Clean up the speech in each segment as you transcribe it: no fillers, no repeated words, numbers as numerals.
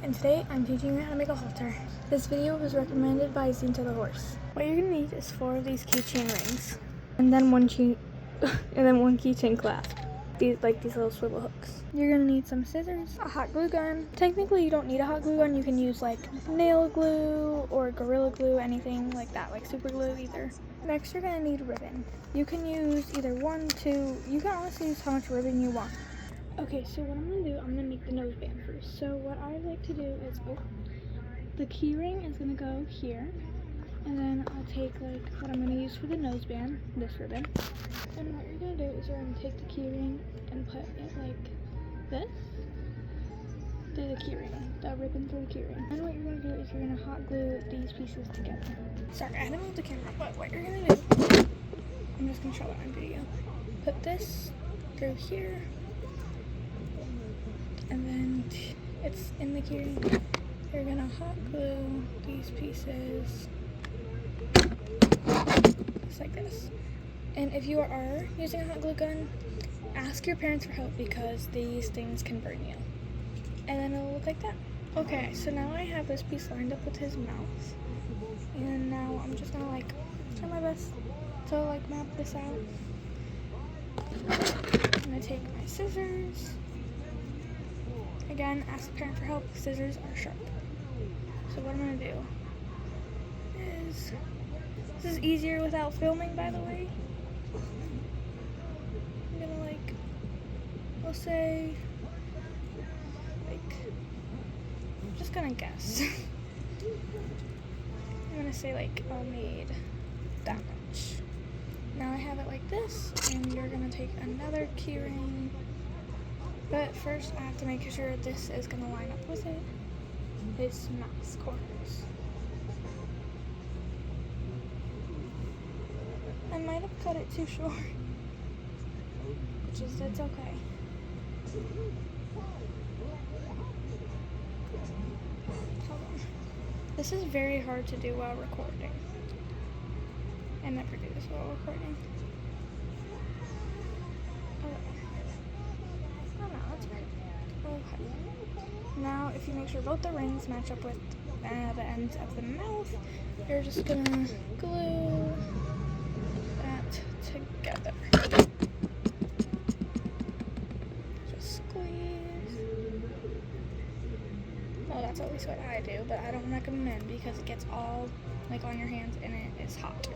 and today I'm teaching you how to make a halter. This video was recommended by Zinta the horse. What you're gonna need is 4 of these keychain rings, and then one keychain clasp. These little swivel hooks. You're gonna need some scissors, a hot glue gun. Technically you don't need a hot glue gun. You can use like nail glue or Gorilla Glue, anything like that, like super glue either. Next you're gonna need ribbon. You can use either 1, 2, you can honestly use how much ribbon you want. Okay, so what I'm gonna do, I'm gonna make the nose band first. So what I like to do is, the key ring is gonna go here, and then I'll take like what I'm gonna use for the nose band, this ribbon. And what you're gonna do is you're gonna take the key ring and put it like this through the key ring, the ribbon through the key ring. And what you're gonna do is you're gonna hot glue these pieces together. Sorry, I didn't move the camera, but what you're gonna do, I'm just gonna show it on video. Put this through here, and then it's in the key ring. You're gonna hot glue these pieces just like this. And if you are using a hot glue gun, ask your parents for help because these things can burn you. And then it'll look like that. Okay, so now I have this piece lined up with his mouth. And now I'm just gonna try my best to map this out. I'm gonna take my scissors. Again, ask the parent for help. Scissors are sharp. So what I'm gonna do is, this is easier without filming, by the way. I'm gonna we'll say, I'm just gonna guess. I'm gonna say I made that much. Now I have it like this, and you're gonna take another key ring. But first I have to make sure this is gonna line up with it. This mouth corners. I might have cut it too short, it's okay. Hold on. This is very hard to do while recording. I never do this while recording. Oh no, that's great. Okay. Now, if you make sure both the rings match up with the ends of the mouth, you're just gonna glue that together. Just squeeze. Well, that's at least what I do, but I don't recommend because it gets all on your hands and it is hot.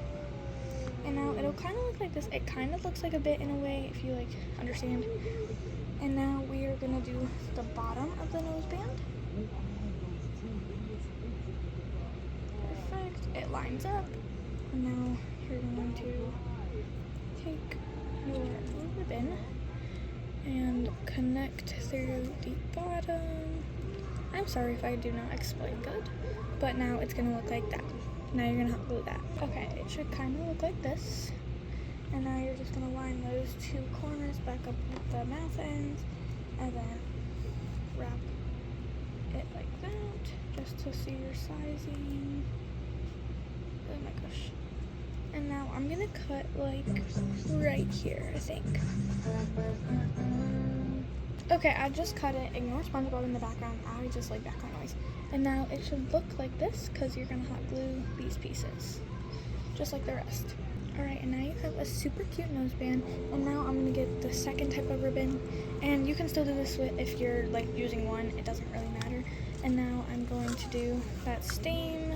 And now it'll kind of look like this. It kind of looks like a bit in a way if you understand. And now we are gonna do the bottom of the nose band. Perfect. It lines up. And now you're going to take your ribbon and connect through the bottom. I'm sorry if I do not explain good, but now it's gonna look like that. Now you're gonna hot glue that. Okay, it should kind of look like this. And now you're just gonna line those 2 corners back up with the mouth ends, and then wrap it like that, just to see your sizing. Oh my gosh. And now I'm gonna cut right here, I think. Okay, I just cut it. Ignore SpongeBob in the background. I just like background noise. And now it should look like this because you're gonna hot glue these pieces, just like the rest. Alright, and now you have a super cute nose band, and now I'm going to get the second type of ribbon, and you can still do this if you're using one, it doesn't really matter. And now I'm going to do that same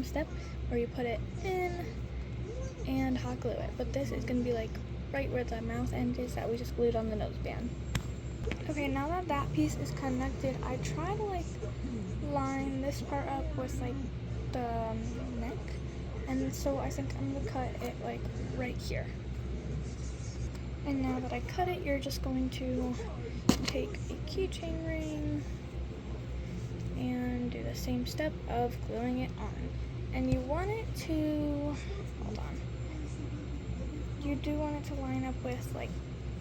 step where you put it in and hot glue it, but this is going to be right where the mouth end is that we just glued on the nose band. Okay, now that that piece is connected, I try to line this part up with the neck. And so I think I'm going to cut it right here. And now that I cut it, you're just going to take a keychain ring and do the same step of gluing it on. And you want it to, hold on, you do want it to line up with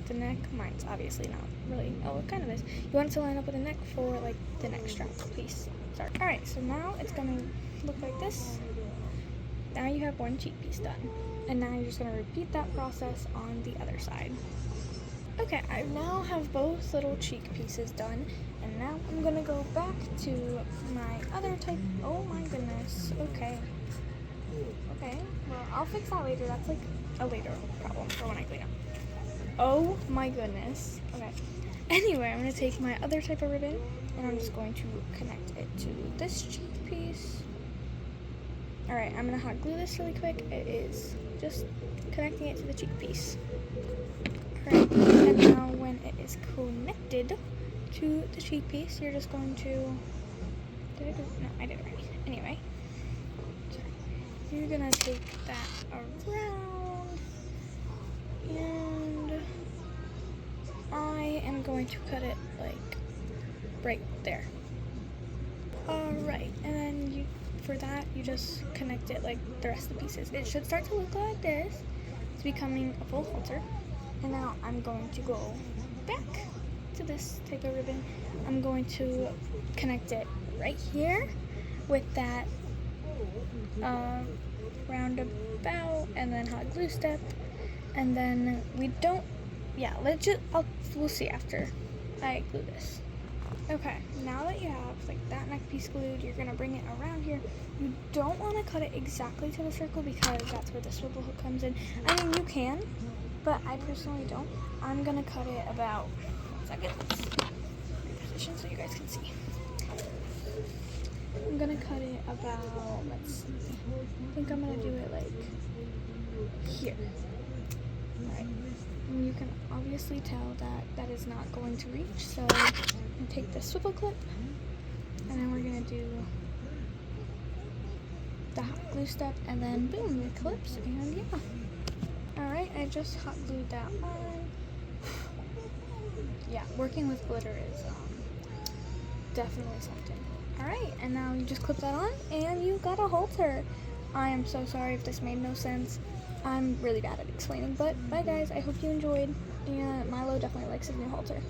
the neck. Mine's obviously not really, oh it kind of is. You want it to line up with the neck for the neck strap piece. Sorry. Alright, so now it's going to look like this. Now you have one cheek piece done. And now you're just going to repeat that process on the other side. Okay, I now have both little cheek pieces done, and now I'm gonna go back to my other type. Oh my goodness. Okay. Okay, well, I'll fix that later. That's like a later problem for when I clean up. Oh my goodness. Okay. Anyway, I'm gonna take my other type of ribbon, and I'm just going to connect it to this cheek piece. Alright, I'm gonna hot glue this really quick. It is just connecting it to the cheek piece. Alright, and now when it is connected to the cheek piece, you're just going to... Did I do it? No, I did it right. Anyway, sorry. You're gonna take that around, and I am going to cut it like right there. Alright, and then for that, you just connect it like the rest of the pieces. It should start to look like this. It's becoming a full halter. And now I'm going to go back to this type of ribbon. I'm going to connect it right here with that roundabout, and then hot glue step. And then we don't, yeah, we'll see after I glue this. Okay, now that you have like that neck piece glued, you're gonna bring it around here. You don't want to cut it exactly to the circle because that's where the swivel hook comes in. I mean, you can, but I personally don't. I'm gonna cut it about, 1 second, let's reposition so you guys can see. I'm gonna cut it about, let's see, I think I'm gonna do it like here. Alright, and you can obviously tell that that is not going to reach, so I'm gonna take the swivel clip, and then we're gonna do the hot glue step, and then boom, it clips, and yeah. Alright, I just hot glued that on. Yeah, working with glitter is definitely something. Alright, and now you just clip that on, and you got a halter. I am so sorry if this made no sense. I'm really bad at explaining, but bye guys, I hope you enjoyed, and Milo definitely likes his new halter.